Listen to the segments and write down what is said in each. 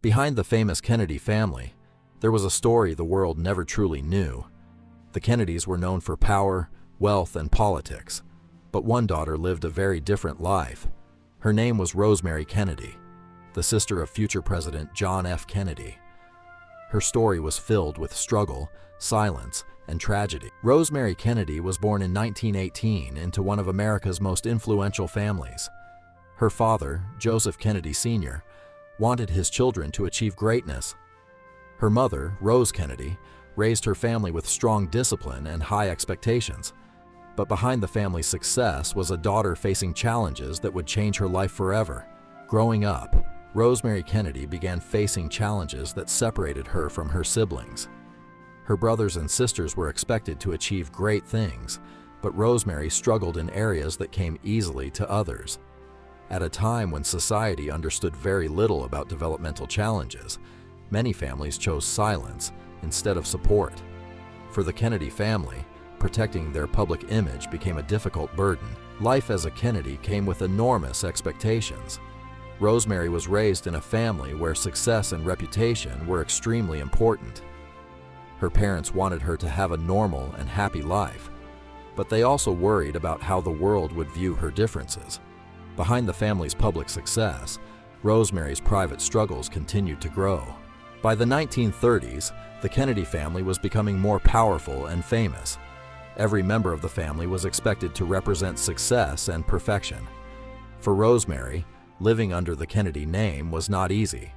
Behind the famous Kennedy family, there was a story the world never truly knew. The Kennedys were known for power, wealth, and politics, but one daughter lived a very different life. Her name was Rosemary Kennedy, the sister of future President John F. Kennedy. Her story was filled with struggle, silence, and tragedy. Rosemary Kennedy was born in 1918 into one of America's most influential families. Her father, Joseph Kennedy Sr., wanted his children to achieve greatness. Her mother, Rose Kennedy, raised her family with strong discipline and high expectations. But behind the family's success was a daughter facing challenges that would change her life forever. Growing up, Rosemary Kennedy began facing challenges that separated her from her siblings. Her brothers and sisters were expected to achieve great things, but Rosemary struggled in areas that came easily to others. At a time when society understood very little about developmental challenges, many families chose silence instead of support. For the Kennedy family, protecting their public image became a difficult burden. Life as a Kennedy came with enormous expectations. Rosemary was raised in a family where success and reputation were extremely important. Her parents wanted her to have a normal and happy life, but they also worried about how the world would view her differences. Behind the family's public success, Rosemary's private struggles continued to grow. By the 1930s, the Kennedy family was becoming more powerful and famous. Every member of the family was expected to represent success and perfection. For Rosemary, living under the Kennedy name was not easy.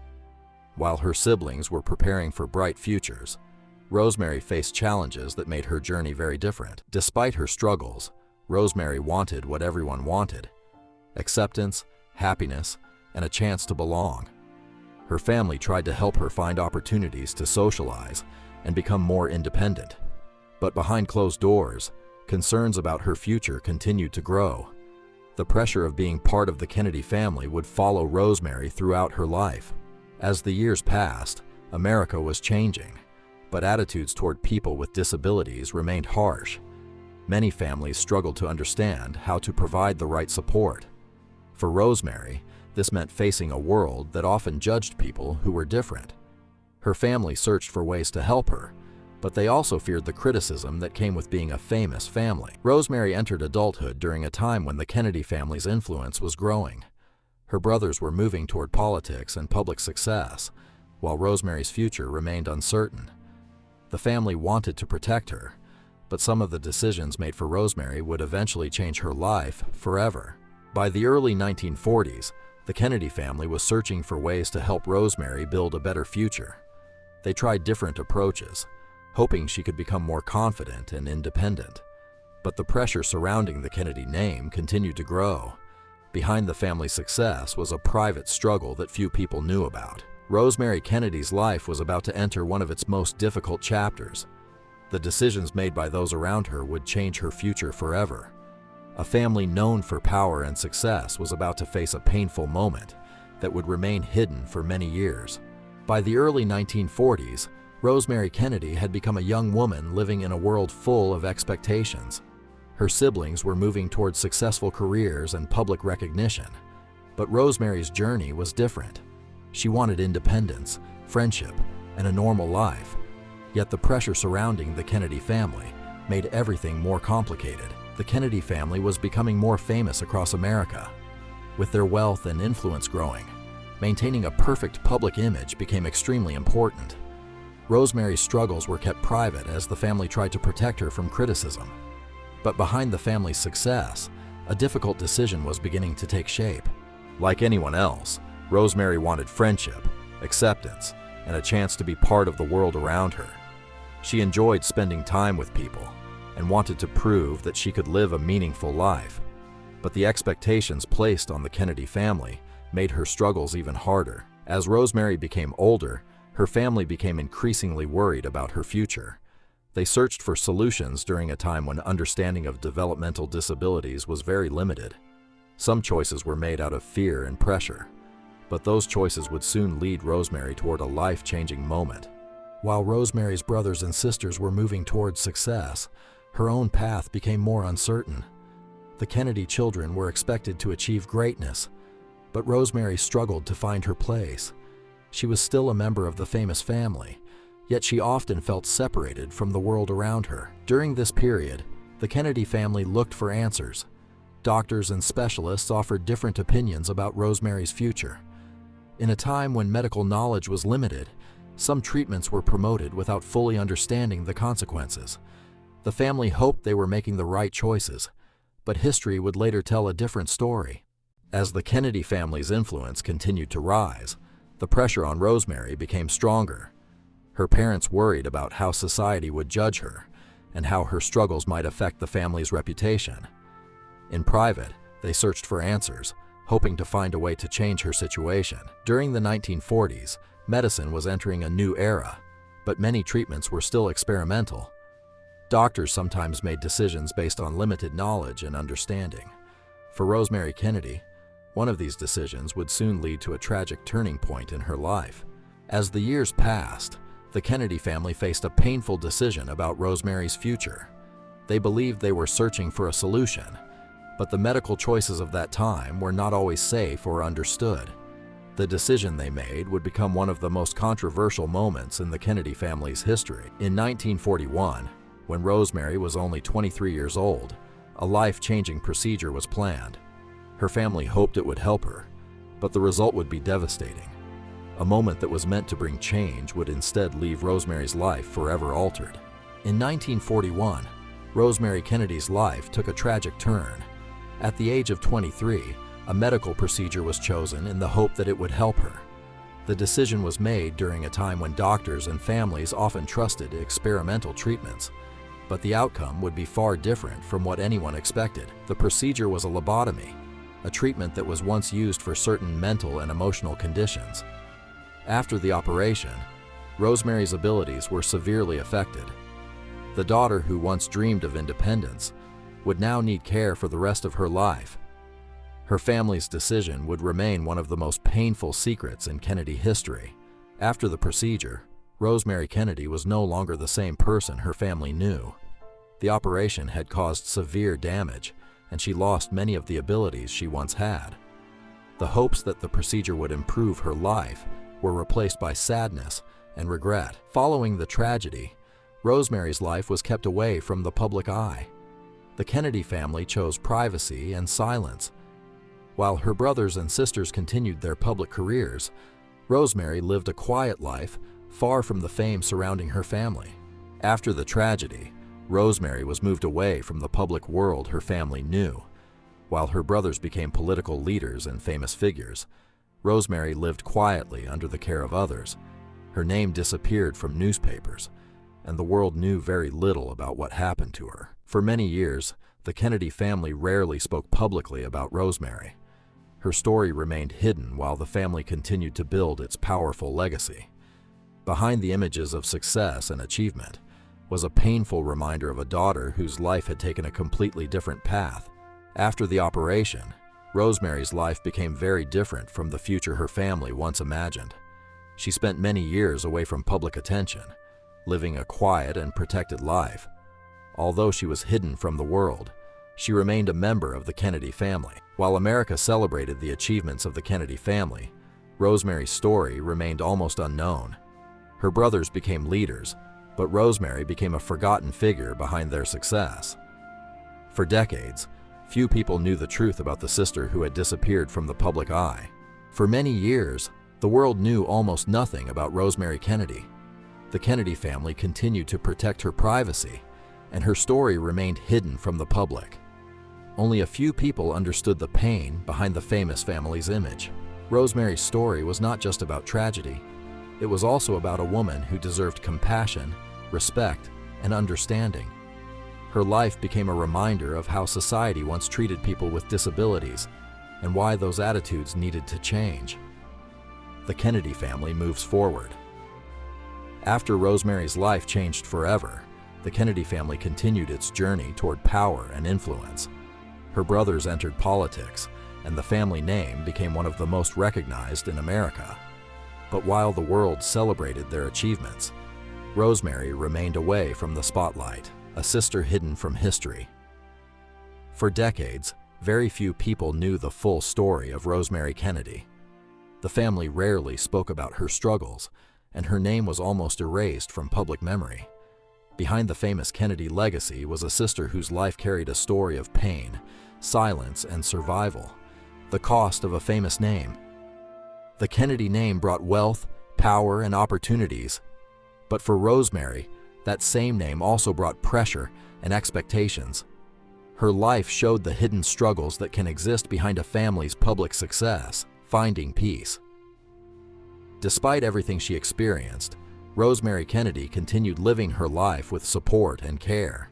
While her siblings were preparing for bright futures, Rosemary faced challenges that made her journey very different. Despite her struggles, Rosemary wanted what everyone wanted: acceptance, happiness, and a chance to belong. Her family tried to help her find opportunities to socialize and become more independent. But behind closed doors, concerns about her future continued to grow. The pressure of being part of the Kennedy family would follow Rosemary throughout her life. As the years passed, America was changing, but attitudes toward people with disabilities remained harsh. Many families struggled to understand how to provide the right support. For Rosemary, this meant facing a world that often judged people who were different. Her family searched for ways to help her, but they also feared the criticism that came with being a famous family. Rosemary entered adulthood during a time when the Kennedy family's influence was growing. Her brothers were moving toward politics and public success, while Rosemary's future remained uncertain. The family wanted to protect her, but some of the decisions made for Rosemary would eventually change her life forever. By the early 1940s, the Kennedy family was searching for ways to help Rosemary build a better future. They tried different approaches, hoping she could become more confident and independent. But the pressure surrounding the Kennedy name continued to grow. Behind the family's success was a private struggle that few people knew about. Rosemary Kennedy's life was about to enter one of its most difficult chapters. The decisions made by those around her would change her future forever. A family known for power and success was about to face a painful moment that would remain hidden for many years. By the early 1940s, Rosemary Kennedy had become a young woman living in a world full of expectations. Her siblings were moving towards successful careers and public recognition. But Rosemary's journey was different. She wanted independence, friendship, and a normal life. Yet the pressure surrounding the Kennedy family made everything more complicated. The Kennedy family was becoming more famous across America. With their wealth and influence growing, maintaining a perfect public image became extremely important. Rosemary's struggles were kept private as the family tried to protect her from criticism. But behind the family's success, a difficult decision was beginning to take shape. Like anyone else, Rosemary wanted friendship, acceptance, and a chance to be part of the world around her. She enjoyed spending time with people and wanted to prove that she could live a meaningful life. But the expectations placed on the Kennedy family made her struggles even harder. As Rosemary became older, her family became increasingly worried about her future. They searched for solutions during a time when understanding of developmental disabilities was very limited. Some choices were made out of fear and pressure, but those choices would soon lead Rosemary toward a life-changing moment. While Rosemary's brothers and sisters were moving towards success, her own path became more uncertain. The Kennedy children were expected to achieve greatness, but Rosemary struggled to find her place. She was still a member of the famous family, yet she often felt separated from the world around her. During this period, the Kennedy family looked for answers. Doctors and specialists offered different opinions about Rosemary's future. In a time when medical knowledge was limited, some treatments were promoted without fully understanding the consequences. The family hoped they were making the right choices, but history would later tell a different story. As the Kennedy family's influence continued to rise, the pressure on Rosemary became stronger. Her parents worried about how society would judge her and how her struggles might affect the family's reputation. In private, they searched for answers, hoping to find a way to change her situation. During the 1940s, medicine was entering a new era, but many treatments were still experimental. Doctors sometimes made decisions based on limited knowledge and understanding. For Rosemary Kennedy, one of these decisions would soon lead to a tragic turning point in her life. As the years passed, the Kennedy family faced a painful decision about Rosemary's future. They believed they were searching for a solution, but the medical choices of that time were not always safe or understood. The decision they made would become one of the most controversial moments in the Kennedy family's history. In 1941, when Rosemary was only 23 years old, a life-changing procedure was planned. Her family hoped it would help her, but the result would be devastating. A moment that was meant to bring change would instead leave Rosemary's life forever altered. In 1941, Rosemary Kennedy's life took a tragic turn. At the age of 23, a medical procedure was chosen in the hope that it would help her. The decision was made during a time when doctors and families often trusted experimental treatments, but the outcome would be far different from what anyone expected. The procedure was a lobotomy, a treatment that was once used for certain mental and emotional conditions. After the operation, Rosemary's abilities were severely affected. The daughter who once dreamed of independence would now need care for the rest of her life. Her family's decision would remain one of the most painful secrets in Kennedy history. After the procedure, Rosemary Kennedy was no longer the same person her family knew. The operation had caused severe damage, and she lost many of the abilities she once had. The hopes that the procedure would improve her life were replaced by sadness and regret. Following the tragedy, Rosemary's life was kept away from the public eye. The Kennedy family chose privacy and silence. While her brothers and sisters continued their public careers, Rosemary lived a quiet life far from the fame surrounding her family. After the tragedy, Rosemary was moved away from the public world her family knew. While her brothers became political leaders and famous figures, Rosemary lived quietly under the care of others. Her name disappeared from newspapers, and the world knew very little about what happened to her. For many years, the Kennedy family rarely spoke publicly about Rosemary. Her story remained hidden while the family continued to build its powerful legacy. Behind the images of success and achievement was a painful reminder of a daughter whose life had taken a completely different path. After the operation, Rosemary's life became very different from the future her family once imagined. She spent many years away from public attention, living a quiet and protected life. Although she was hidden from the world, she remained a member of the Kennedy family. While America celebrated the achievements of the Kennedy family, Rosemary's story remained almost unknown. Her brothers became leaders, but Rosemary became a forgotten figure behind their success. For decades, few people knew the truth about the sister who had disappeared from the public eye. For many years, the world knew almost nothing about Rosemary Kennedy. The Kennedy family continued to protect her privacy, and her story remained hidden from the public. Only a few people understood the pain behind the famous family's image. Rosemary's story was not just about tragedy. It was also about a woman who deserved compassion, respect, and understanding. Her life became a reminder of how society once treated people with disabilities and why those attitudes needed to change. The Kennedy family moves forward. After Rosemary's life changed forever, the Kennedy family continued its journey toward power and influence. Her brothers entered politics, and the family name became one of the most recognized in America. But while the world celebrated their achievements, Rosemary remained away from the spotlight, a sister hidden from history. For decades, very few people knew the full story of Rosemary Kennedy. The family rarely spoke about her struggles, and her name was almost erased from public memory. Behind the famous Kennedy legacy was a sister whose life carried a story of pain, silence, and survival. The cost of a famous name. The Kennedy name brought wealth, power, and opportunities. But for Rosemary, that same name also brought pressure and expectations. Her life showed the hidden struggles that can exist behind a family's public success. Finding peace. Despite everything she experienced, Rosemary Kennedy continued living her life with support and care.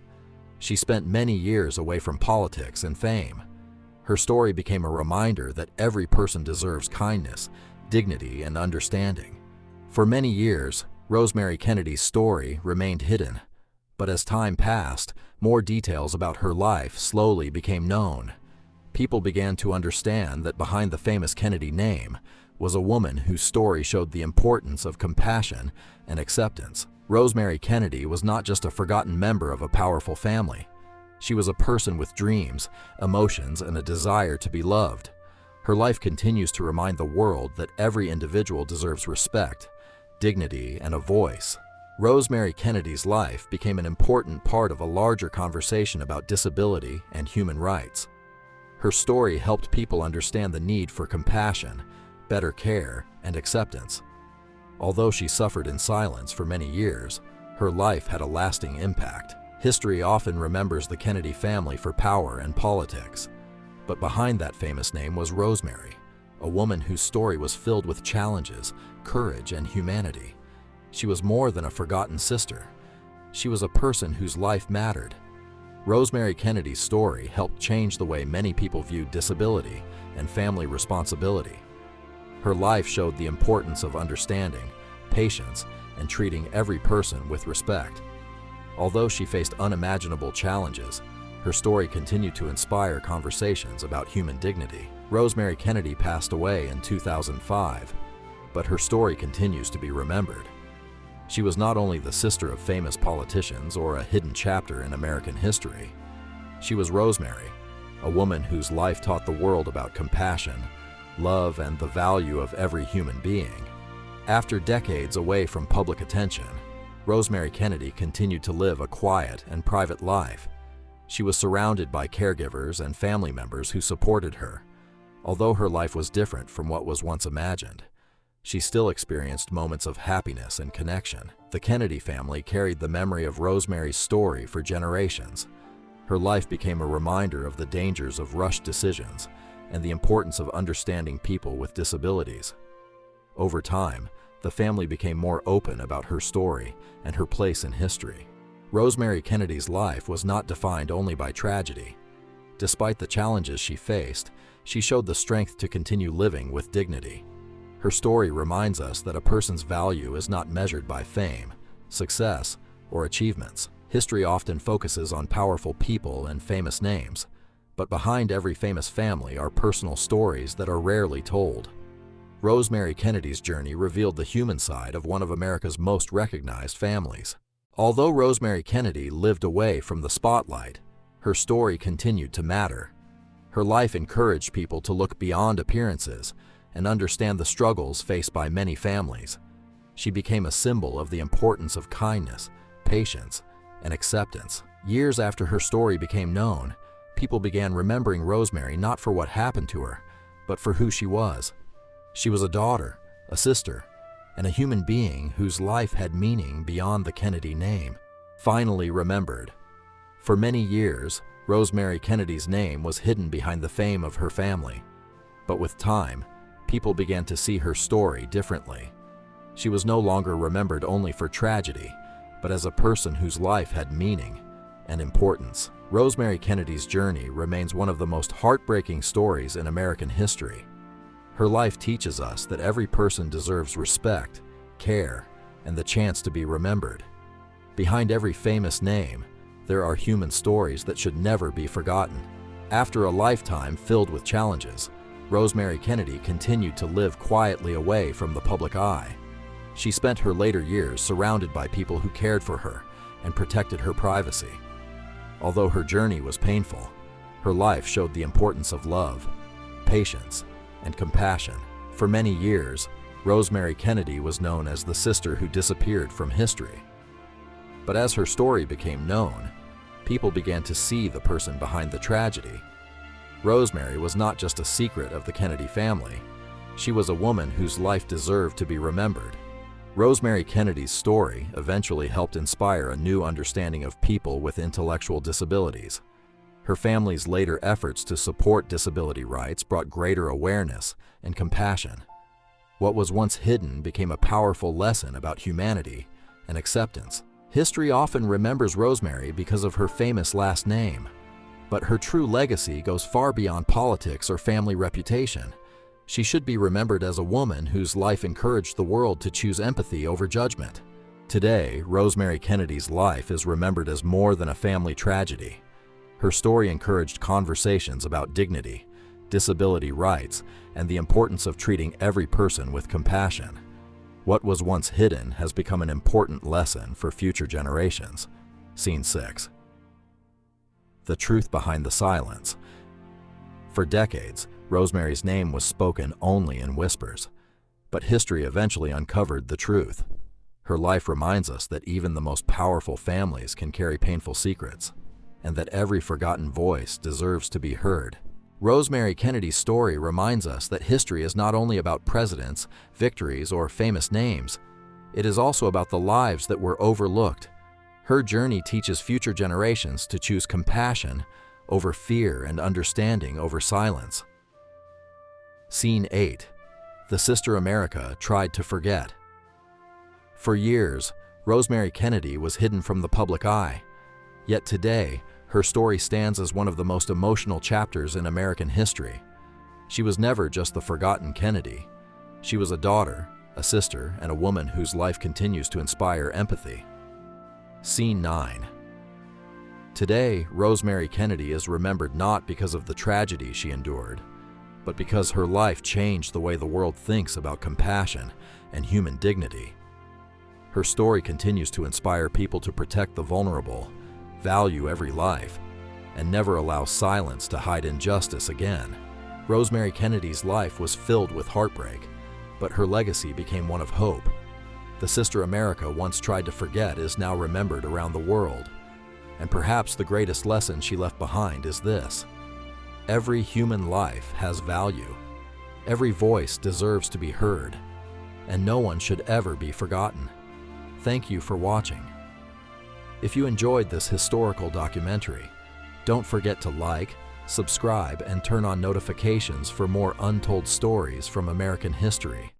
She spent many years away from politics and fame. Her story became a reminder that every person deserves kindness, dignity, and understanding. For many years, Rosemary Kennedy's story remained hidden, but as time passed, more details about her life slowly became known. People began to understand that behind the famous Kennedy name was a woman whose story showed the importance of compassion and acceptance. Rosemary Kennedy was not just a forgotten member of a powerful family. She was a person with dreams, emotions, and a desire to be loved. Her life continues to remind the world that every individual deserves respect, dignity, and a voice. Rosemary Kennedy's life became an important part of a larger conversation about disability and human rights. Her story helped people understand the need for compassion, better care, and acceptance. Although she suffered in silence for many years, her life had a lasting impact. History often remembers the Kennedy family for power and politics. But behind that famous name was Rosemary, a woman whose story was filled with challenges, courage, and humanity. She was more than a forgotten sister. She was a person whose life mattered. Rosemary Kennedy's story helped change the way many people viewed disability and family responsibility. Her life showed the importance of understanding, patience, and treating every person with respect. Although she faced unimaginable challenges, her story continued to inspire conversations about human dignity. Rosemary Kennedy passed away in 2005, but her story continues to be remembered. She was not only the sister of famous politicians or a hidden chapter in American history. She was Rosemary, a woman whose life taught the world about compassion, love, and the value of every human being. After decades away from public attention, Rosemary Kennedy continued to live a quiet and private life. She was surrounded by caregivers and family members who supported her. Although her life was different from what was once imagined, she still experienced moments of happiness and connection. The Kennedy family carried the memory of Rosemary's story for generations. Her life became a reminder of the dangers of rushed decisions and the importance of understanding people with disabilities. Over time, the family became more open about her story and her place in history. Rosemary Kennedy's life was not defined only by tragedy. Despite the challenges she faced, she showed the strength to continue living with dignity. Her story reminds us that a person's value is not measured by fame, success, or achievements. History often focuses on powerful people and famous names, but behind every famous family are personal stories that are rarely told. Rosemary Kennedy's journey revealed the human side of one of America's most recognized families. Although Rosemary Kennedy lived away from the spotlight, her story continued to matter. Her life encouraged people to look beyond appearances and understand the struggles faced by many families. She became a symbol of the importance of kindness, patience, and acceptance. Years after her story became known, people began remembering Rosemary not for what happened to her, but for who she was. She was a daughter, a sister, and a human being whose life had meaning beyond the Kennedy name. Finally remembered. For many years, Rosemary Kennedy's name was hidden behind the fame of her family. But with time, people began to see her story differently. She was no longer remembered only for tragedy, but as a person whose life had meaning and importance. Rosemary Kennedy's journey remains one of the most heartbreaking stories in American history. Her life teaches us that every person deserves respect, care, and the chance to be remembered. Behind every famous name, there are human stories that should never be forgotten. After a lifetime filled with challenges, Rosemary Kennedy continued to live quietly away from the public eye. She spent her later years surrounded by people who cared for her and protected her privacy. Although her journey was painful, her life showed the importance of love, patience, and compassion. For many years, Rosemary Kennedy was known as the sister who disappeared from history. But as her story became known, people began to see the person behind the tragedy. Rosemary was not just a secret of the Kennedy family. She was a woman whose life deserved to be remembered. Rosemary Kennedy's story eventually helped inspire a new understanding of people with intellectual disabilities. Her family's later efforts to support disability rights brought greater awareness and compassion. What was once hidden became a powerful lesson about humanity and acceptance. History often remembers Rosemary because of her famous last name, but her true legacy goes far beyond politics or family reputation. She should be remembered as a woman whose life encouraged the world to choose empathy over judgment. Today, Rosemary Kennedy's life is remembered as more than a family tragedy. Her story encouraged conversations about dignity, disability rights, and the importance of treating every person with compassion. What was once hidden has become an important lesson for future generations. Scene 6. The truth behind the silence. For decades, Rosemary's name was spoken only in whispers, but history eventually uncovered the truth. Her life reminds us that even the most powerful families can carry painful secrets, and that every forgotten voice deserves to be heard. Rosemary Kennedy's story reminds us that history is not only about presidents, victories, or famous names. It is also about the lives that were overlooked. Her journey teaches future generations to choose compassion over fear and understanding over silence. Scene 8. The Sister America Tried to Forget. For years, Rosemary Kennedy was hidden from the public eye. Yet today, her story stands as one of the most emotional chapters in American history. She was never just the forgotten Kennedy. She was a daughter, a sister, and a woman whose life continues to inspire empathy. Scene 9. Today, Rosemary Kennedy is remembered not because of the tragedy she endured, but because her life changed the way the world thinks about compassion and human dignity. Her story continues to inspire people to protect the vulnerable, value every life, and never allow silence to hide injustice again. Rosemary Kennedy's life was filled with heartbreak, but her legacy became one of hope. The sister America once tried to forget is now remembered around the world, and perhaps the greatest lesson she left behind is this: every human life has value, every voice deserves to be heard, and no one should ever be forgotten. Thank you for watching. If you enjoyed this historical documentary, don't forget to like, subscribe, and turn on notifications for more untold stories from American history.